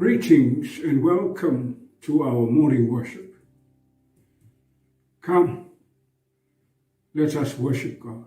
Greetings and welcome to our morning worship. Come, let us worship God.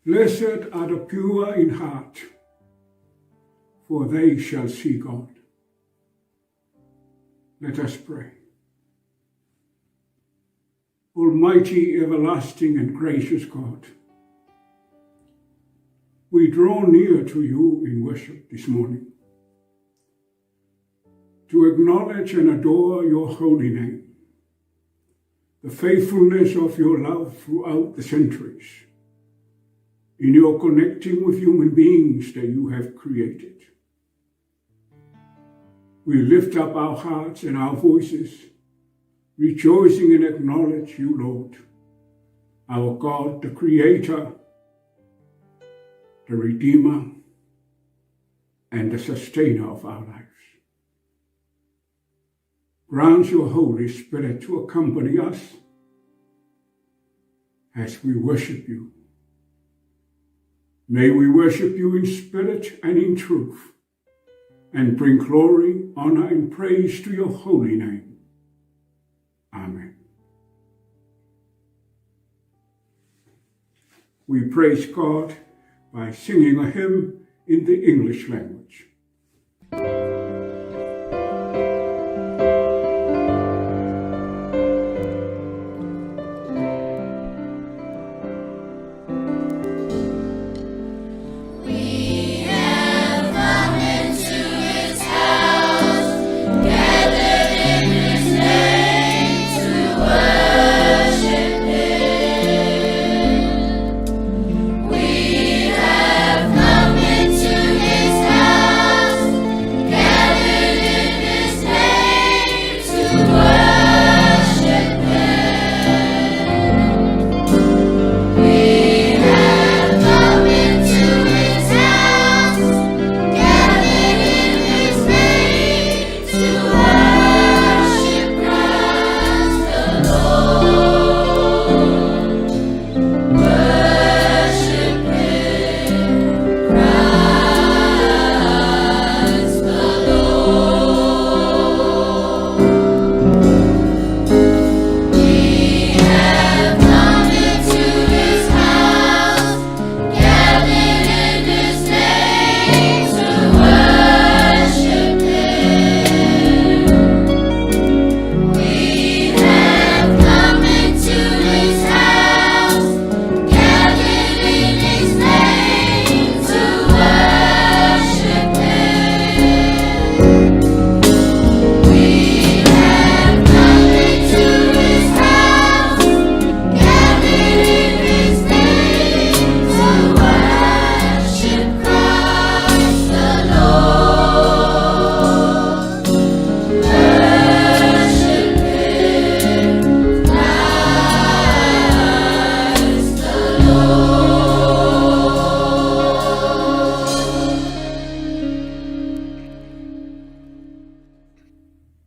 Blessed are the pure in heart, for they shall see God. Let us pray. Almighty, everlasting, and gracious God, we draw near to you in worship this morning to acknowledge and adore your holy name, the faithfulness of your love throughout the centuries, in your connecting with human beings that you have created. We lift up our hearts and our voices, rejoicing and acknowledge you, Lord, our God, the Creator, the Redeemer, and the Sustainer of our lives. Grant your Holy Spirit to accompany us as we worship you. May we worship you in spirit and in truth, and bring glory, honor, and praise to your holy name. Amen. We praise God by singing a hymn in the English language.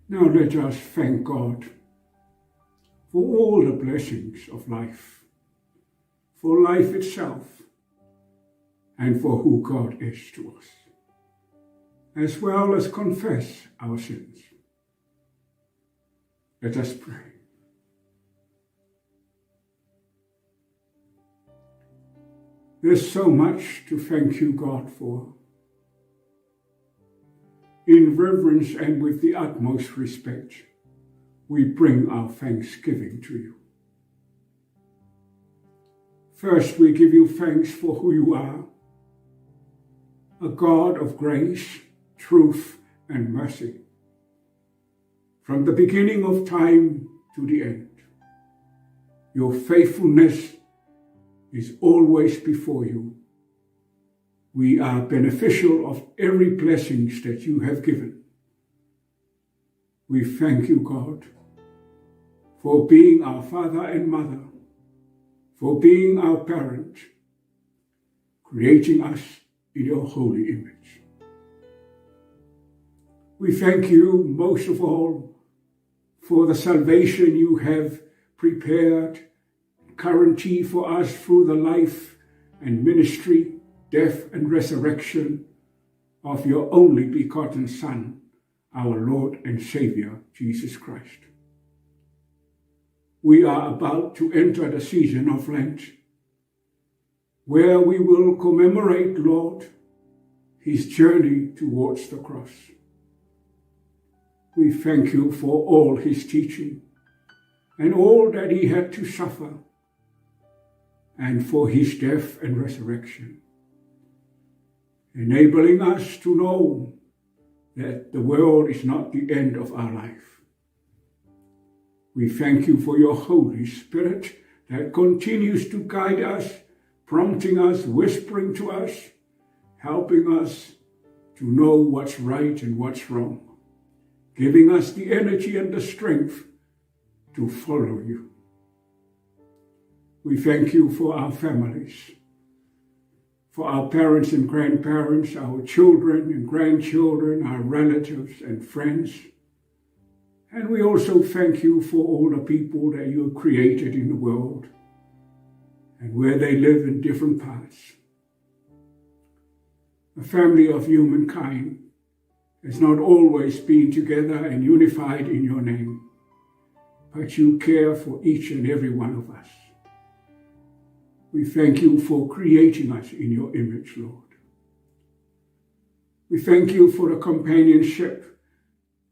Now let us thank God for all the blessings of life, for life itself, and for who God is to us. as well as confess our sins. Let us pray. There's so much to thank you, God, for. In reverence and with the utmost respect, we bring our thanksgiving to you. First, we give you thanks for who you are, a God of grace, truth, and mercy. From the beginning of time to the end, your faithfulness is always before you. We are beneficial of every blessings that you have given. We thank you, God, for being our Father and Mother, for being our parent, creating us in your holy image. We thank you most of all for the salvation you have prepared, guarantee for us through the life and ministry, death and resurrection of your only begotten Son, our Lord and Savior, Jesus Christ. We are about to enter the season of Lent, where we will commemorate, Lord, his journey towards the cross. We thank you for all his teaching and all that he had to suffer, and for his death and resurrection, enabling us to know that the world is not the end of our life. We thank you for your Holy Spirit that continues to guide us, prompting us, whispering to us, helping us to know what's right and what's wrong, giving us the energy and the strength to follow you. We thank you for our families, for our parents and grandparents, our children and grandchildren, our relatives and friends. And we also thank you for all the people that you have created in the world and where they live in different parts. The family of humankind has not always been together and unified in your name, but you care for each and every one of us. We thank you for creating us in your image, Lord. We thank you for the companionship,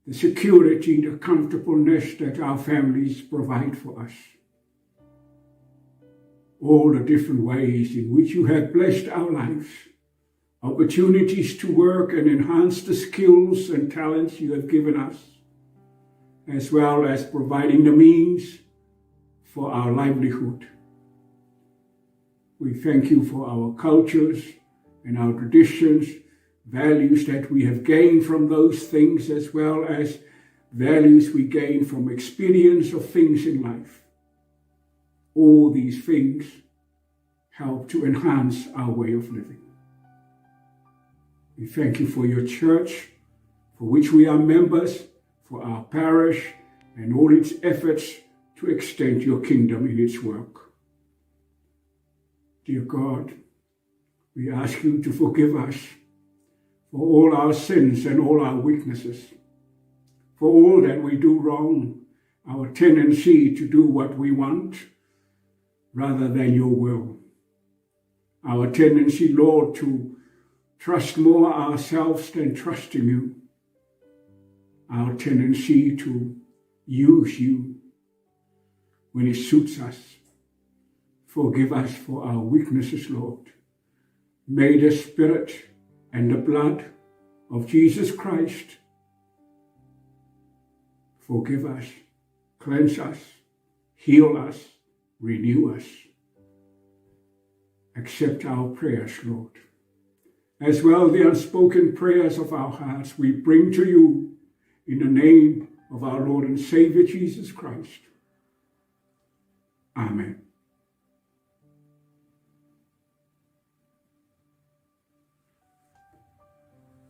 the security, the comfortableness that our families provide for us. All the different ways in which you have blessed our lives, opportunities to work and enhance the skills and talents you have given us, as well as providing the means for our livelihood. We thank you for our cultures and our traditions, values that we have gained from those things, as well as values we gain from experience of things in life. All these things help to enhance our way of living. We thank you for your church, for which we are members, for our parish, and all its efforts to extend your kingdom in its work. Dear God, we ask you to forgive us for all our sins and all our weaknesses, for all that we do wrong, our tendency to do what we want rather than your will, our tendency, Lord, to trust more ourselves than trusting you, our tendency to use you when it suits us. Forgive us for our weaknesses, Lord. May the Spirit and the blood of Jesus Christ forgive us, cleanse us, heal us, renew us. Accept our prayers, Lord. As well, the unspoken prayers of our hearts we bring to you in the name of our Lord and Savior Jesus Christ. Amen.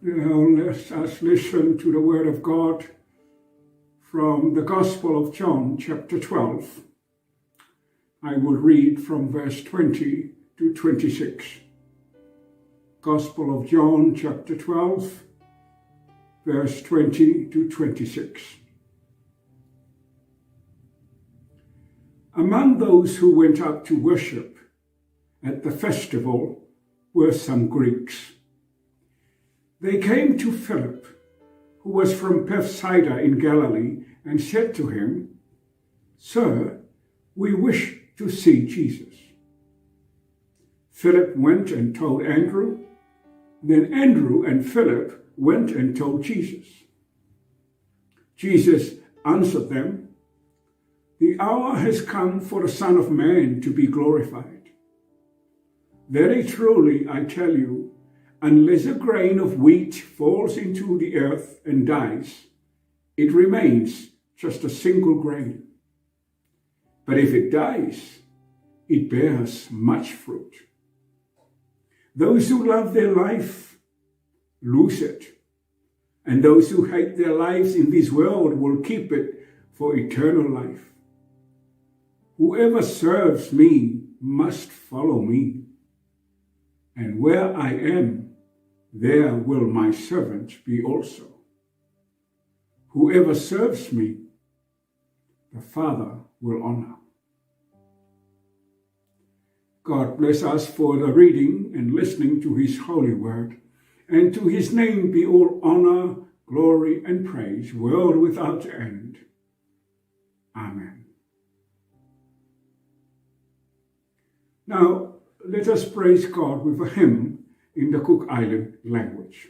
Now let us listen to the word of God from the Gospel of John, chapter 12. I will read from verse 20 to 26. Gospel of John, chapter 12, verse 20 to 26. Among those who went up to worship at the festival were some Greeks. They came to Philip, who was from Bethsaida in Galilee, and said to him, "Sir, we wish to see Jesus." Philip went and told Andrew. Then Andrew and Philip went and told Jesus. Jesus answered them, "The hour has come for the Son of Man to be glorified. Very truly, I tell you, unless a grain of wheat falls into the earth and dies, it remains just a single grain. But if it dies, it bears much fruit. Those who love their life lose it, and those who hate their lives in this world will keep it for eternal life. Whoever serves me must follow me, and where I am, there will my servant be also. Whoever serves me, the Father will honor." God bless us for the reading and listening to his holy word, and to his name be all honor, glory, and praise, world without end. Amen. Now, let us praise God with a hymn in the Cook Island language.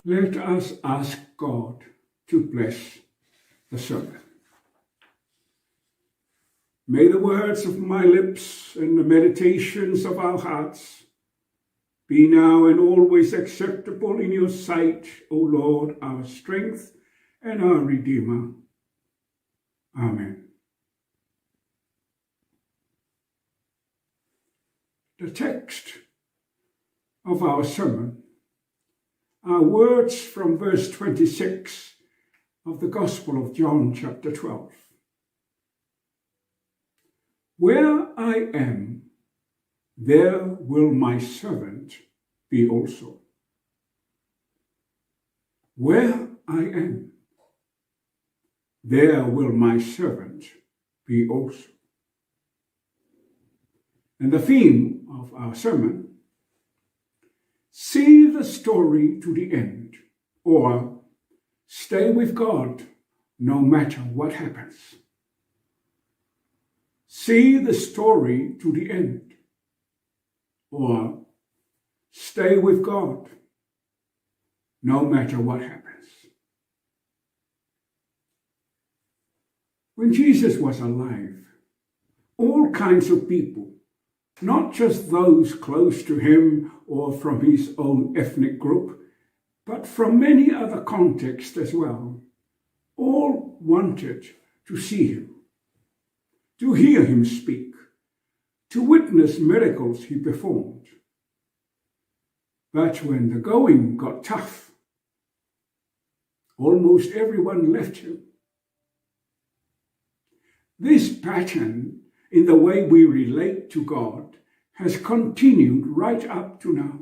Let us ask God to bless the sermon. May the words of my lips and the meditations of our hearts be now and always acceptable in your sight, O Lord, our strength and our Redeemer. Amen. The text of our sermon are words from verse 26 of the Gospel of John, chapter 12. Where I am, there will my servant be also. Where I am, there will my servant be also. And the theme of our sermon, see the story to the end, or stay with God no matter what happens. See the story to the end, or stay with God no matter what happens. When Jesus was alive, all kinds of people, not just those close to him or from his own ethnic group, but from many other contexts as well, all wanted to see him, to hear him speak, to witness miracles he performed. But when the going got tough, almost everyone left him. This pattern in the way we relate to God has continued right up to now.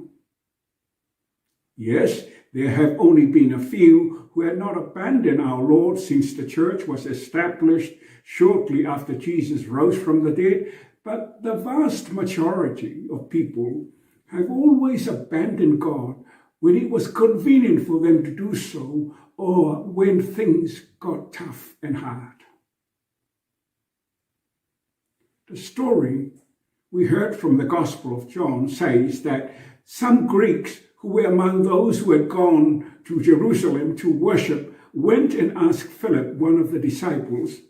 Yes, there have only been a few who had not abandoned our Lord since the church was established shortly after Jesus rose from the dead, but the vast majority of people have always abandoned God when it was convenient for them to do so, or when things got tough and hard. The story we heard from the Gospel of John says that some Greeks who were among those who had gone to Jerusalem to worship went and asked Philip, one of the disciples,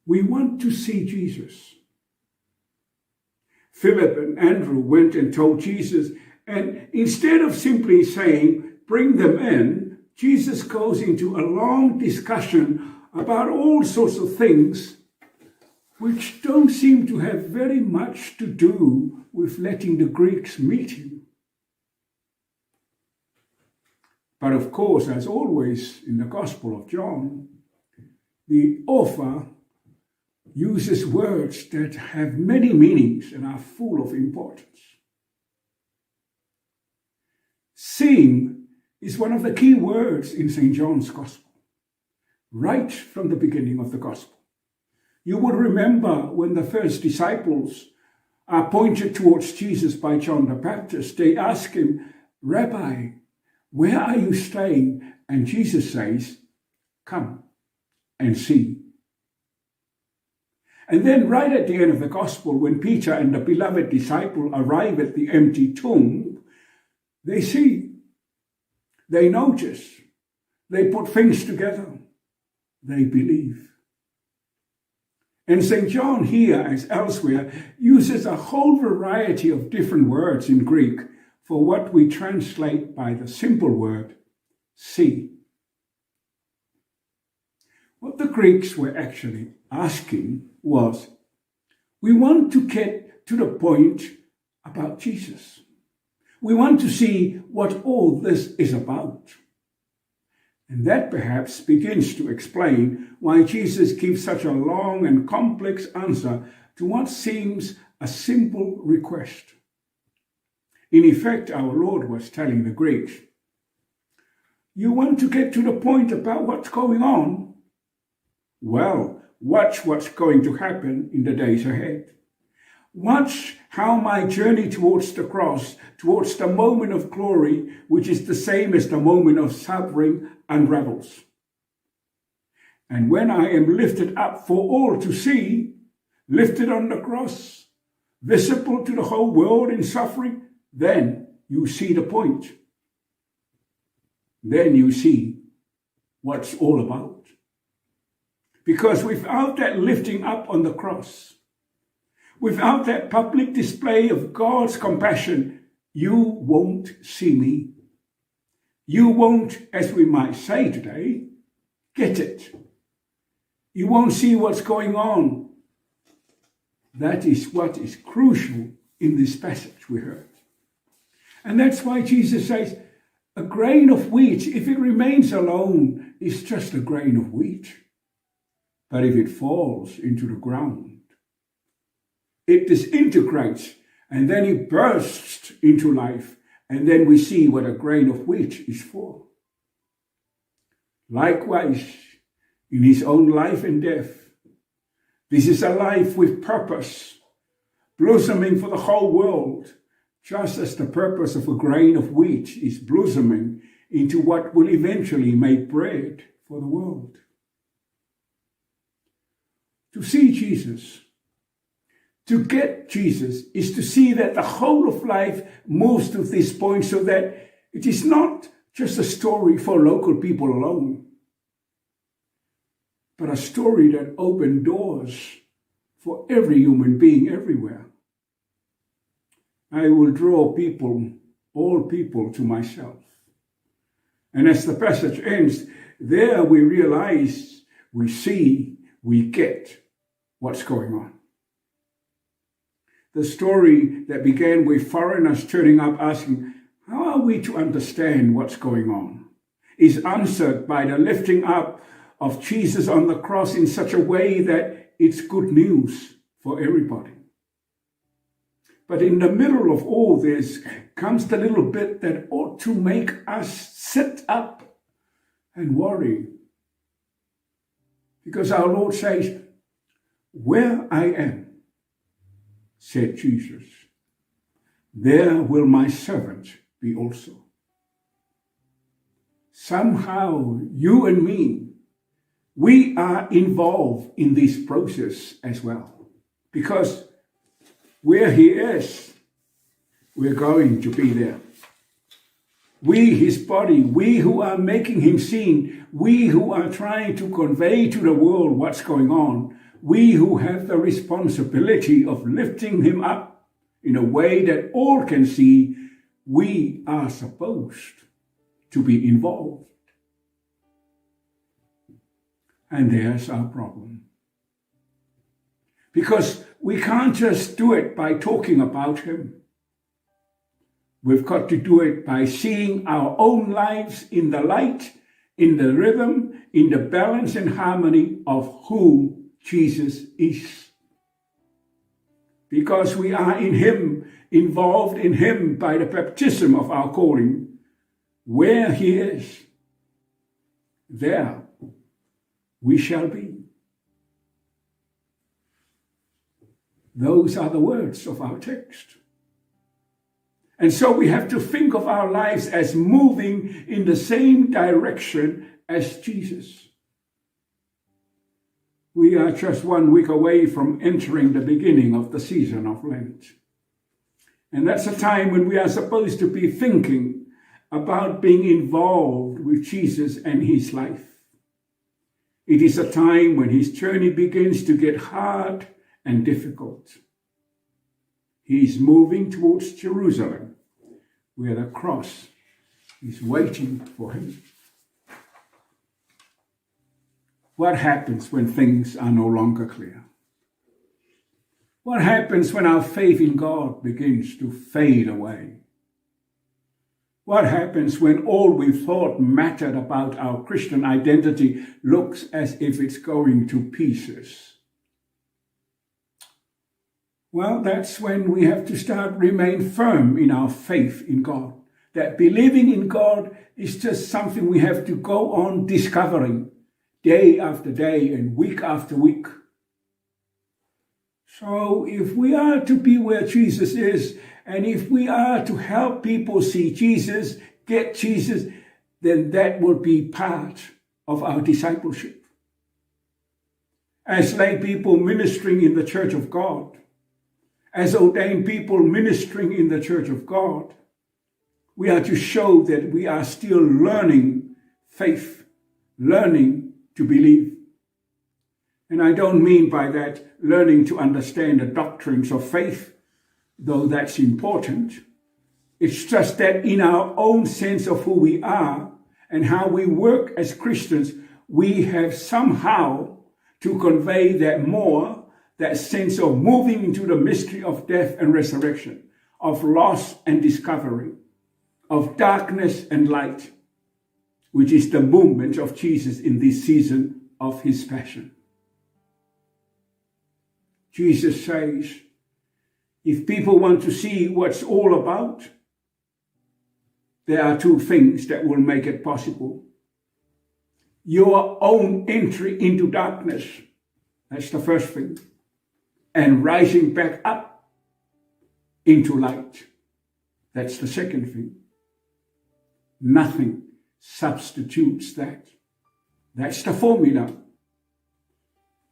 "We want to see Jesus." Philip and Andrew went and told Jesus, and instead of simply saying, "Bring them in," Jesus goes into a long discussion about all sorts of things which don't seem to have very much to do with letting the Greeks meet him. But of course, as always in the Gospel of John, the author uses words that have many meanings and are full of importance. Seeing is one of the key words in St. John's Gospel, right from the beginning of the Gospel. You would remember when the first disciples are pointed towards Jesus by John the Baptist, they ask him, "Rabbi, where are you staying?" And Jesus says, "Come and see." And then right at the end of the Gospel, when Peter and the beloved disciple arrive at the empty tomb, they see, they notice, they put things together, they believe. And St. John here, as elsewhere, uses a whole variety of different words in Greek for what we translate by the simple word, see. What the Greeks were actually asking was, we want to get to the point about Jesus. We want to see what all this is about. And that perhaps begins to explain why Jesus gives such a long and complex answer to what seems a simple request. In effect, our Lord was telling the Greeks, you want to get to the point about what's going on? Well, watch what's going to happen in the days ahead. Watch how my journey towards the cross, towards the moment of glory, which is the same as the moment of suffering, unravels. And when I am lifted up for all to see, lifted on the cross, visible to the whole world in suffering, then you see the point. Then you see what's all about. Because without that lifting up on the cross, without that public display of God's compassion, you won't see me. You won't, as we might say today, get it. You won't see what's going on. That is what is crucial in this passage we heard. And that's why Jesus says, A grain of wheat, if it remains alone, is just a grain of wheat. But if it falls into the ground, it disintegrates and then it bursts into life. And then we see what a grain of wheat is for. Likewise, in his own life and death, this is a life with purpose, blossoming for the whole world, just as the purpose of a grain of wheat is blossoming into what will eventually make bread for the world. To see Jesus, to get Jesus, is to see that the whole of life moves to this point so that it is not just a story for local people alone, but a story that opens doors for every human being everywhere. I will draw people, all people, to myself. And as the passage ends, there we realize, we see, we get what's going on. The story that began with foreigners turning up asking, how are we to understand what's going on, is answered by the lifting up of Jesus on the cross in such a way that it's good news for everybody. But in the middle of all this comes the little bit that ought to make us sit up and worry. Because our Lord says, where I am, said Jesus, there will my servant be also. Somehow, you and me, we are involved in this process as well. Because where he is, we're going to be there. We, his body, we who are making him seen, we who are trying to convey to the world what's going on, we who have the responsibility of lifting him up in a way that all can see, we are supposed to be involved. And there's our problem. Because we can't just do it by talking about him. We've got to do it by seeing our own lives in the light, in the rhythm, in the balance and harmony of who Jesus is. Because we are in him, involved in him by the baptism of our calling. Where he is, there we shall be. Those are the words of our text. And so we have to think of our lives as moving in the same direction as Jesus. We are just 1 week away from entering the beginning of the season of Lent. And that's a time when we are supposed to be thinking about being involved with Jesus and his life. It is a time when his journey begins to get hard and difficult. He is moving towards Jerusalem, where the cross is waiting for him. What happens when things are no longer clear? What happens when our faith in God begins to fade away? What happens when all we thought mattered about our Christian identity looks as if it's going to pieces? Well, that's when we have to remain firm in our faith in God. That believing in God is just something we have to go on discovering day after day and week after week. So if we are to be where Jesus is, and if we are to help people see Jesus, get Jesus, then that will be part of our discipleship. As lay people ministering in the church of God, as ordained people ministering in the church of God, we are to show that we are still learning faith, learning to believe. And I don't mean by that learning to understand the doctrines of faith, though that's important. It's just that in our own sense of who we are and how we work as Christians, we have somehow to convey that more, that sense of moving into the mystery of death and resurrection, of loss and discovery, of darkness and light, which is the movement of Jesus in this season of his passion. Jesus says, if people want to see what's all about, there are two things that will make it possible. Your own entry into darkness, that's the first thing, and rising back up into light, that's the second thing. Nothing substitutes that. That's the formula.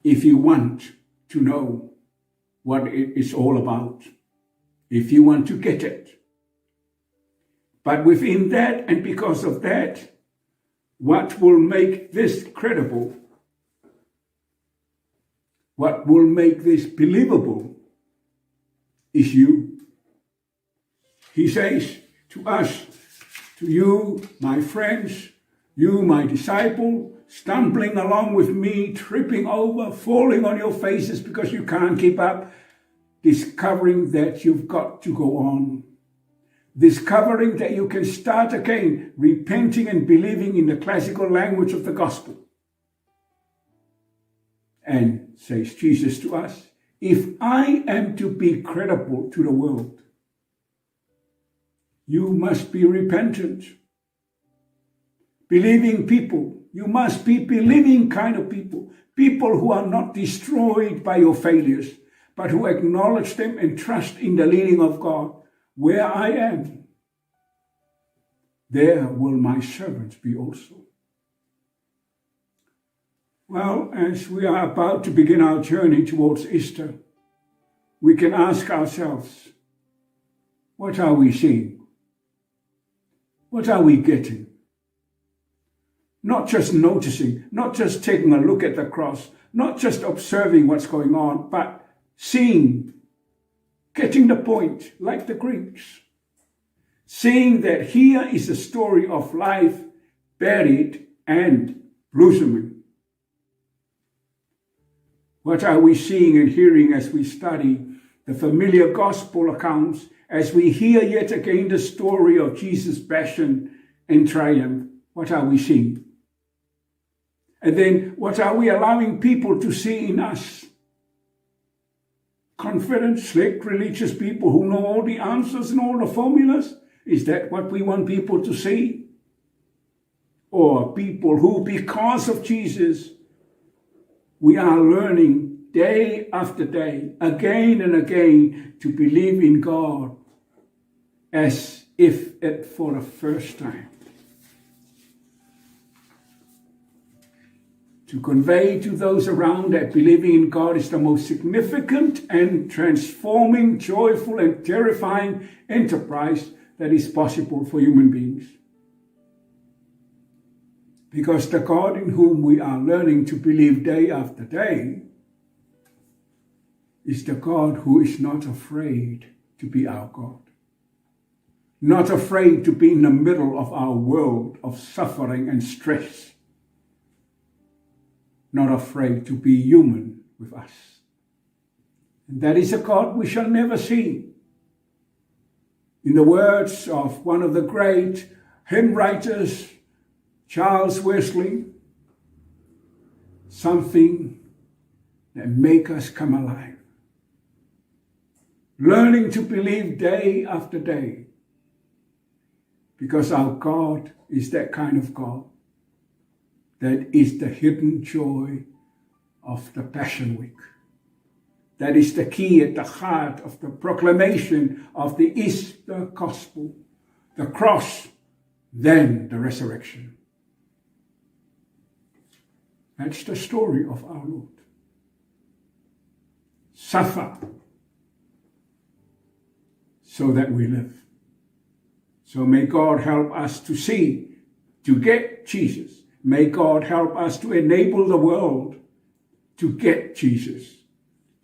If you want to know what it is all about, if you want to get it. But within that, and because of that, what will make this credible, what will make this believable, is you. He says to us, to you, my friends, you, my disciple, stumbling along with me, tripping over, falling on your faces because you can't keep up, discovering that you've got to go on. Discovering that you can start again, repenting and believing in the classical language of the gospel. And, says Jesus to us, if I am to be credible to the world, you must be repentant. Believing people. You must be believing kind of people. People who are not destroyed by your failures, but who acknowledge them and trust in the leading of God. Where I am, there will my servants be also. Well, as we are about to begin our journey towards Easter, we can ask ourselves, what are we seeing? What are we getting? Not just noticing, not just taking a look at the cross, not just observing what's going on, but seeing, getting the point, like the Greeks. Seeing that here is a story of life buried and blossoming. What are we seeing and hearing as we study the familiar gospel accounts, as we hear yet again the story of Jesus' passion and triumph? What are we seeing? And then what are we allowing people to see in us? Confident, slick, religious people who know all the answers and all the formulas? Is that what we want people to see? Or people who, because of Jesus, we are learning day after day, again and again, to believe in God as if it for the first time. To convey to those around that believing in God is the most significant and transforming, joyful and terrifying enterprise that is possible for human beings. Because the God in whom we are learning to believe day after day is the God who is not afraid to be our God. Not afraid to be in the middle of our world of suffering and stress. Not afraid to be human with us. And that is a God we shall never see. In the words of one of the great hymn writers, Charles Wesley, something that make us come alive. Learning to believe day after day, because our God is that kind of God. That is the hidden joy of the Passion Week. That is the key at the heart of the proclamation of the Easter gospel. The cross, then the resurrection. That's the story of our Lord. Suffer so that we live. So may God help us to see, to get Jesus. May God help us to enable the world to get Jesus,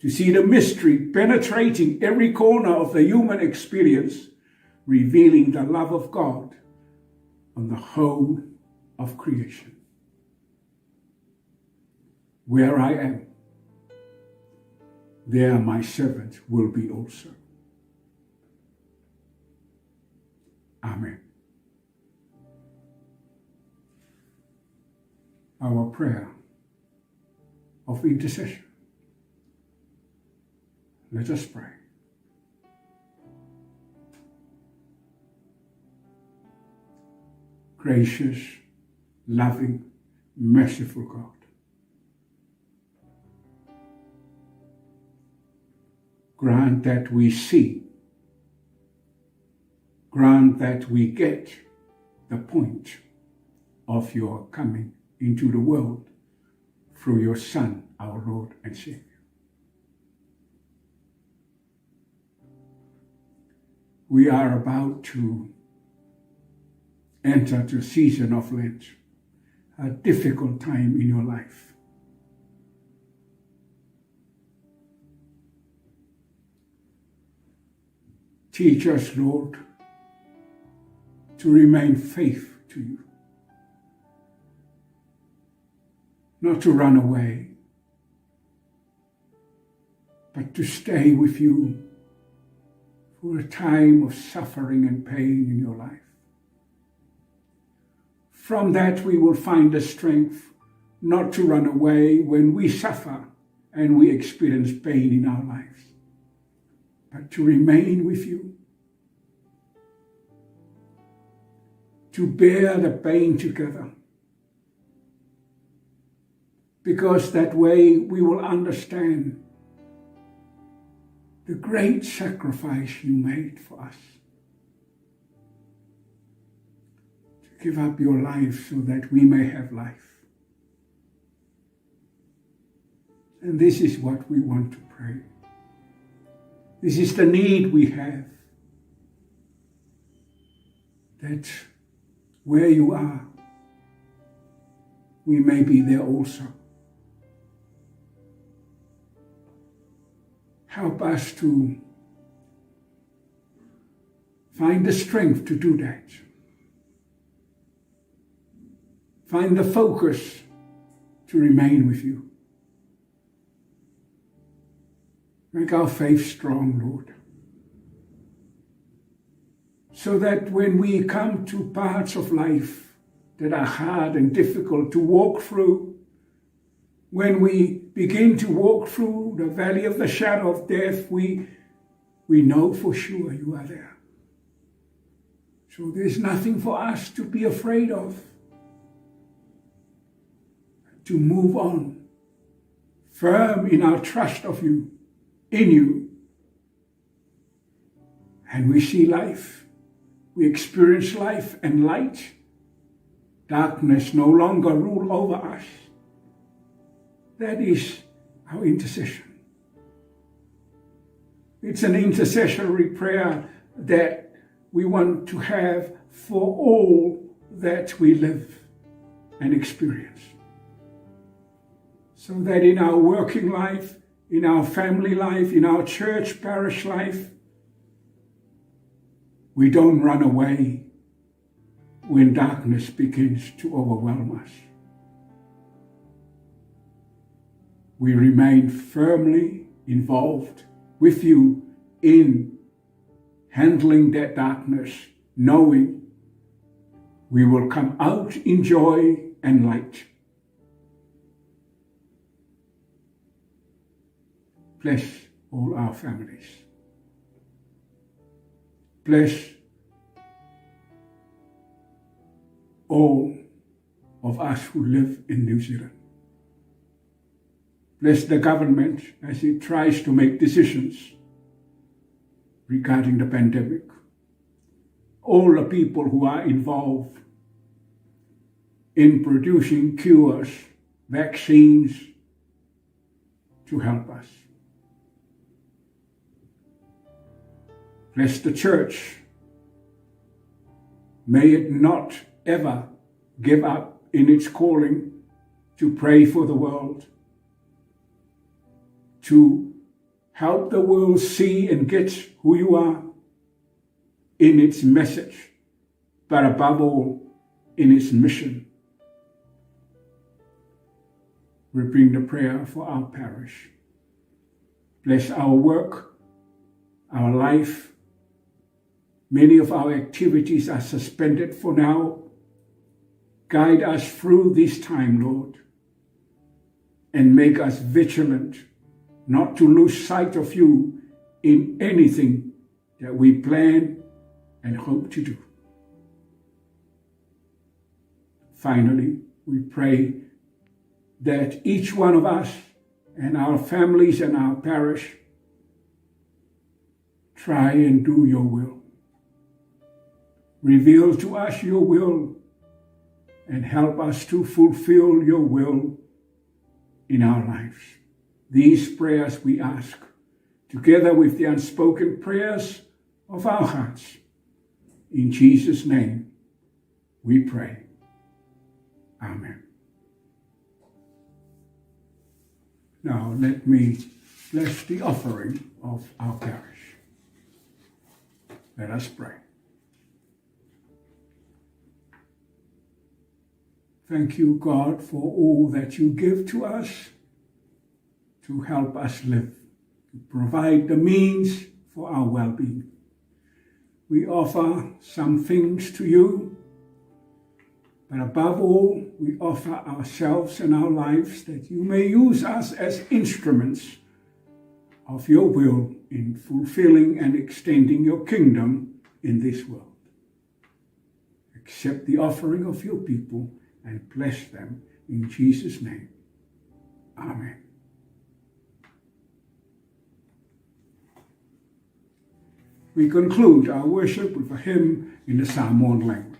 to see the mystery penetrating every corner of the human experience, revealing the love of God on the whole of creation. Where I am, there my servant will be also. Amen. our prayer of intercession. Let us pray. Gracious, loving, merciful God, grant that we see, grant that we get the point of your coming into the world through your Son, our Lord and Savior. We are about to enter the season of Lent, a difficult time in your life. Teach us, Lord, to remain faithful to you, not to run away, but to stay with you for a time of suffering and pain in your life. From that we will find the strength not to run away when we suffer and we experience pain in our lives, but to remain with you, to bear the pain together, because that way we will understand the great sacrifice you made for us. To give up your life so that we may have life. And this is what we want to pray. This is the need we have. That where you are, we may be there also. Help us to find the strength to do that. Find the focus to remain with you. Make our faith strong, Lord. So that when we come to parts of life that are hard and difficult to walk through, when we begin to walk through the valley of the shadow of death, we know for sure you are there. So there's nothing for us to be afraid of. To move on, firm in our trust of you, in you. And we see life. We experience life and light. Darkness no longer rule over us. That is our intercession. It's an intercessory prayer that we want to have for all that we live and experience. So that in our working life, in our family life, in our church parish life, we don't run away when darkness begins to overwhelm us. We remain firmly involved with you in handling that darkness, knowing we will come out in joy and light. Bless all our families. Bless all of us who live in New Zealand. Bless the government as it tries to make decisions regarding the pandemic. All the people who are involved in producing cures, vaccines to help us. Bless the church. May it not ever give up in its calling to pray for the world, to help the world see and get who you are in its message, but above all, in its mission. We bring the prayer for our parish. Bless our work, our life. Many of our activities are suspended for now, Guide us through this time, Lord, and make us vigilant not to lose sight of you in anything that we plan and hope to do. Finally, we pray that each one of us and our families and our parish try and do your will. Reveal to us your will and help us to fulfill your will in our lives. These prayers we ask, together with the unspoken prayers of our hearts. In Jesus' name we pray. Amen. Now let me bless the offering of our parish. Let us pray. Thank you, God, for all that you give to us to help us live, to provide the means for our well-being. We offer some things to you, but above all, we offer ourselves and our lives that you may use us as instruments of your will in fulfilling and extending your kingdom in this world. Accept the offering of your people and bless them in Jesus' name. Amen. We conclude our worship with a hymn in the Samoan language.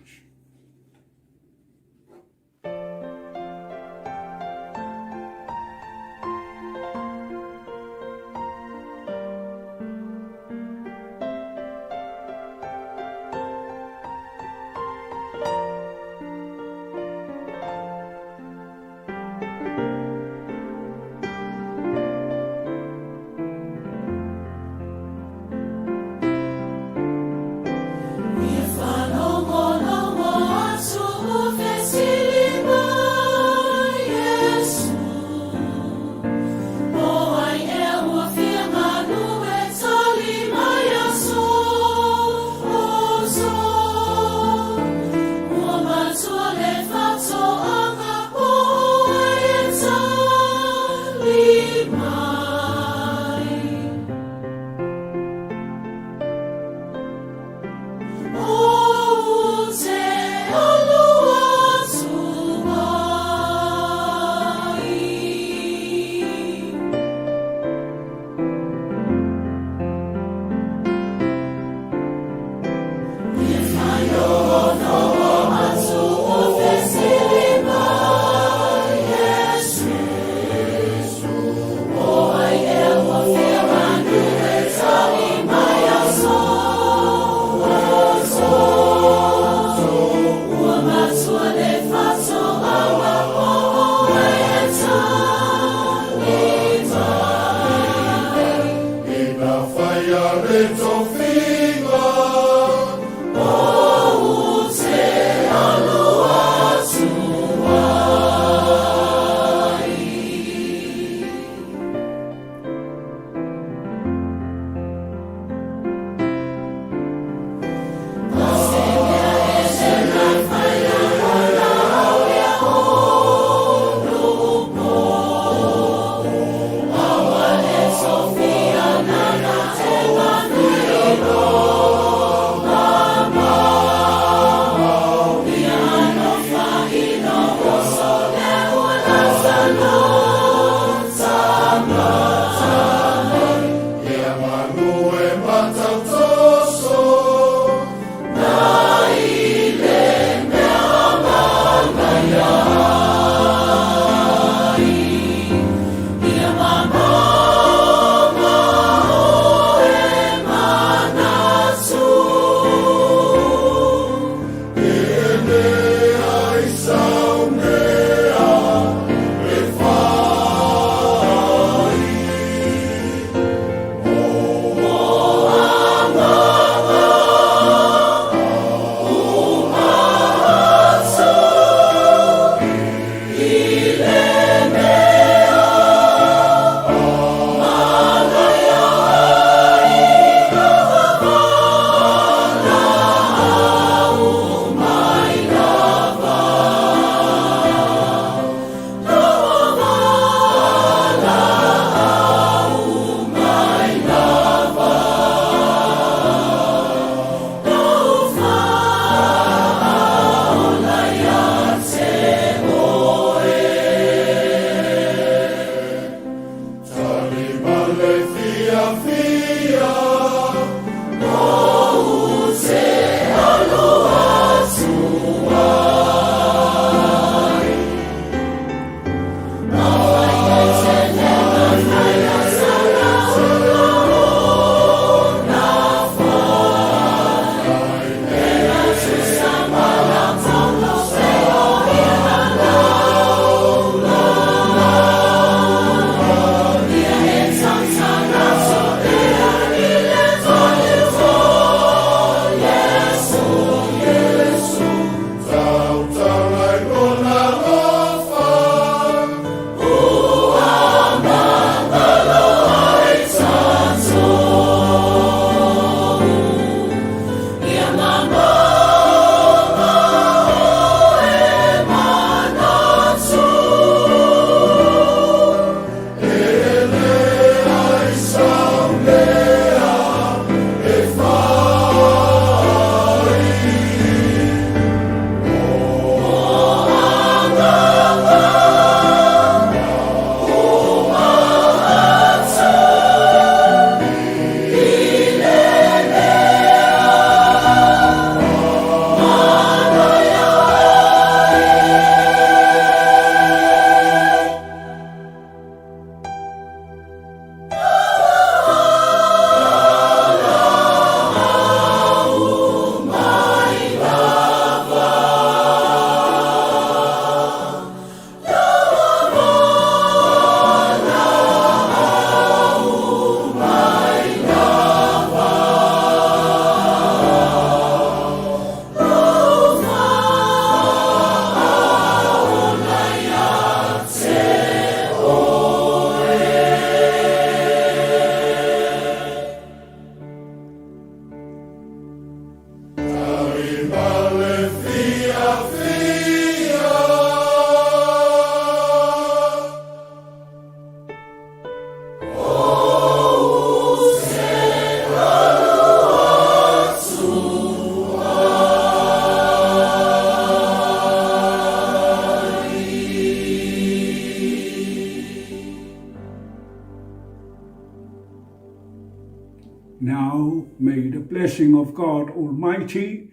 Now may the blessing of God Almighty,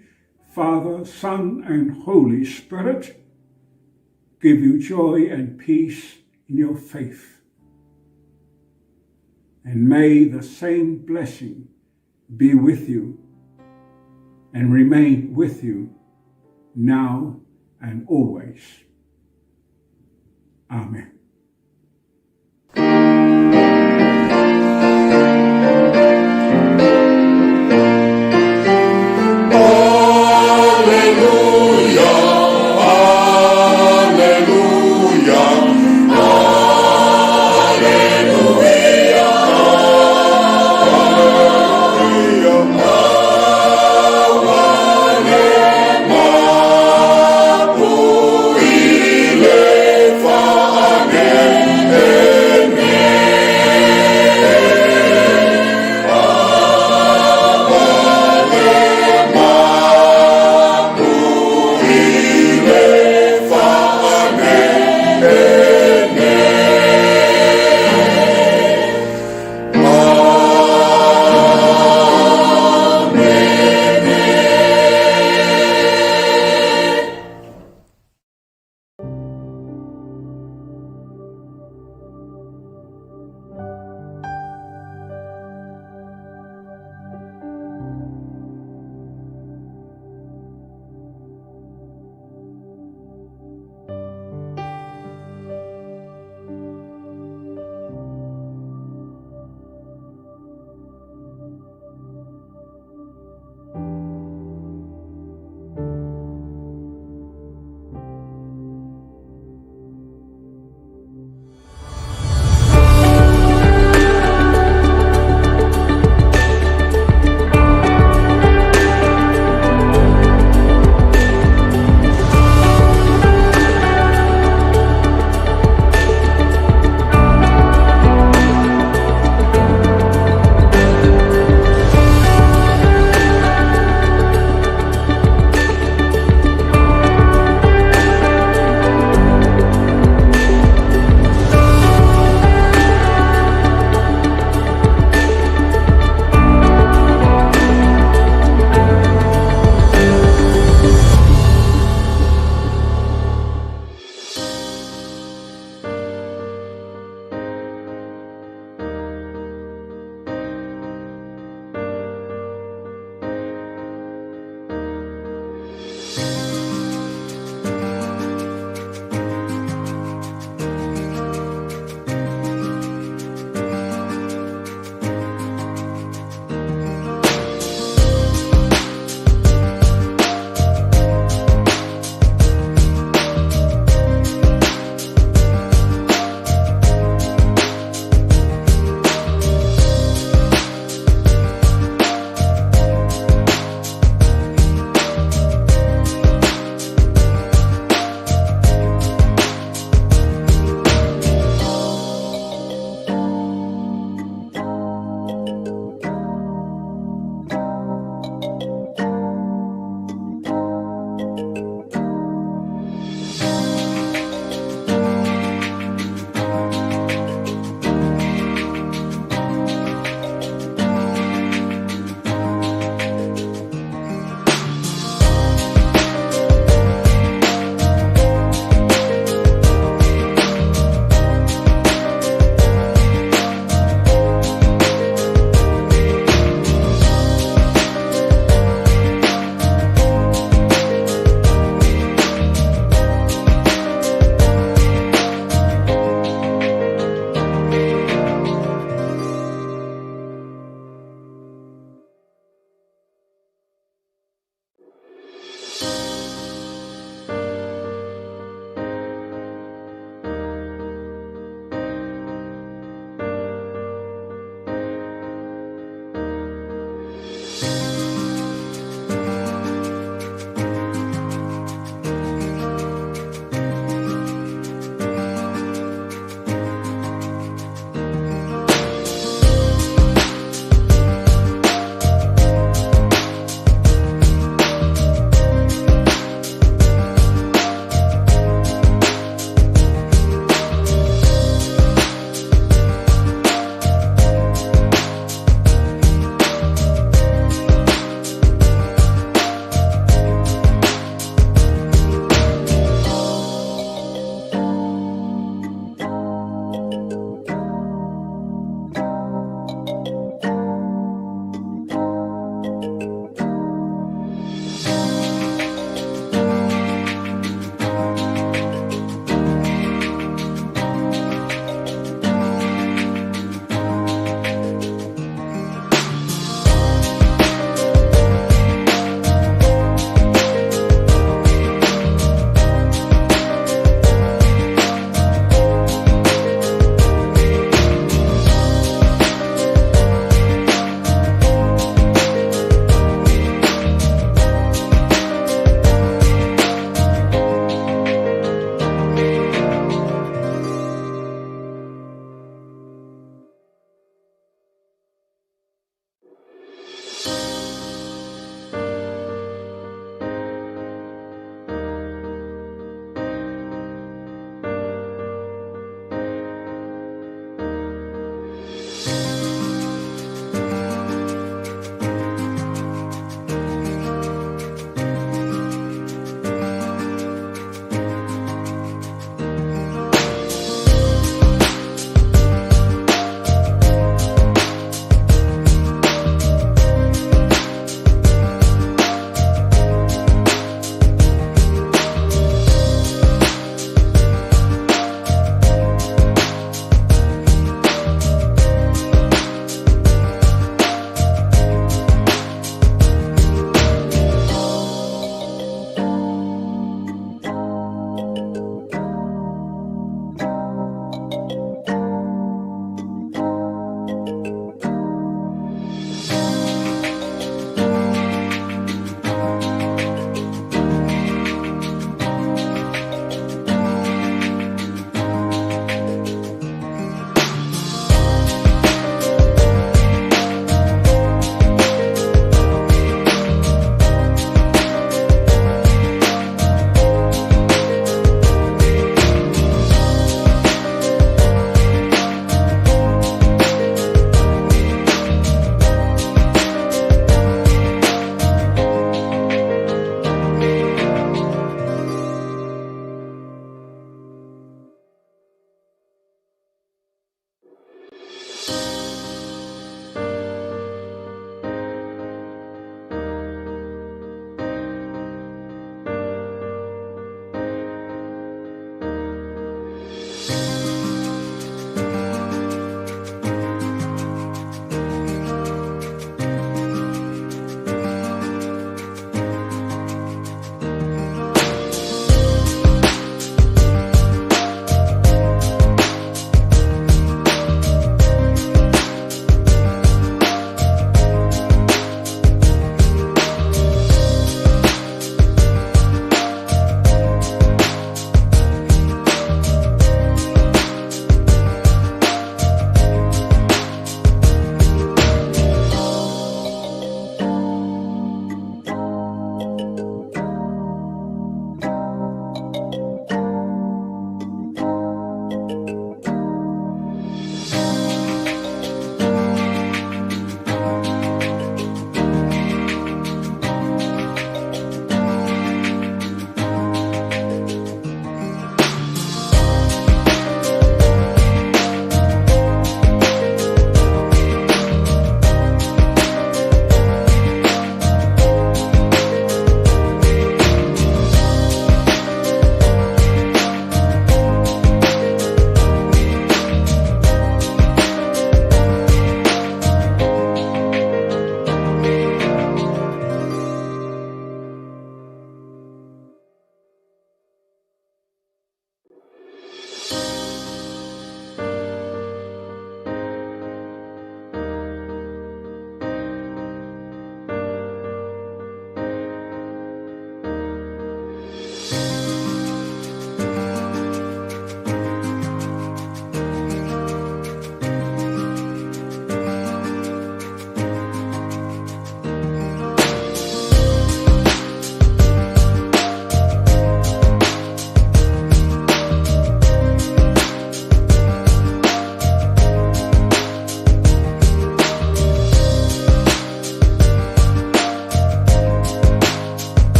Father, Son, and Holy Spirit give you joy and peace in your faith. And may the same blessing be with you and remain with you now and always. Amen.